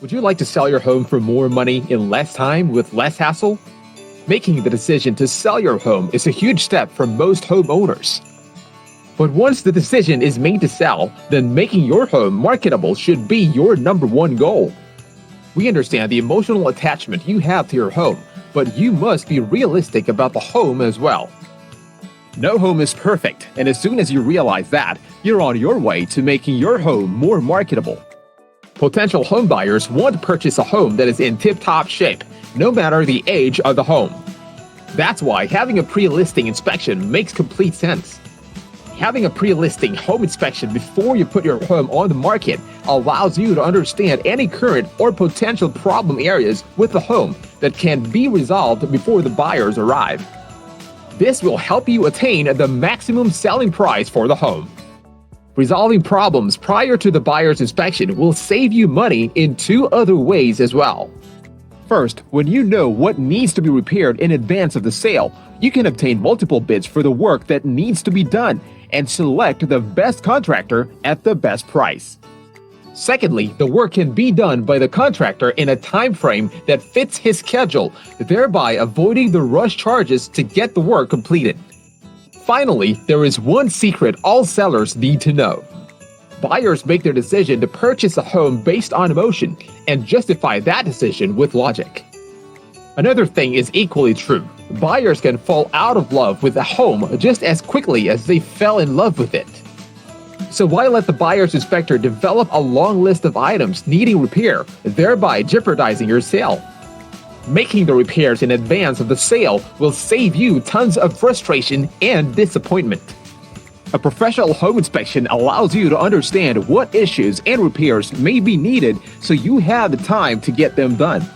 Would you like to sell your home for more money in less time with less hassle? Making the decision to sell your home is a huge step for most homeowners. But once the decision is made to sell, then making your home marketable should be your number one goal. We understand the emotional attachment you have to your home, but you must be realistic about the home as well. No home is perfect, and as soon as you realize that, you're on your way to making your home more marketable. Potential home buyers want to purchase a home that is in tip-top shape, no matter the age of the home. That's why having a pre-listing inspection makes complete sense. Having a pre-listing home inspection before you put your home on the market allows you to understand any current or potential problem areas with the home that can be resolved before the buyers arrive. This will help you attain the maximum selling price for the home. Resolving problems prior to the buyer's inspection will save you money in two other ways as well. First, when you know what needs to be repaired in advance of the sale, you can obtain multiple bids for the work that needs to be done and select the best contractor at the best price. Secondly, the work can be done by the contractor in a time frame that fits his schedule, thereby avoiding the rush charges to get the work completed. Finally, there is one secret all sellers need to know. Buyers make their decision to purchase a home based on emotion and justify that decision with logic. Another thing is equally true. Buyers can fall out of love with a home just as quickly as they fell in love with it. So why let the buyer's inspector develop a long list of items needing repair, thereby jeopardizing your sale? Making the repairs in advance of the sale will save you tons of frustration and disappointment. A professional home inspection allows you to understand what issues and repairs may be needed so you have the time to get them done.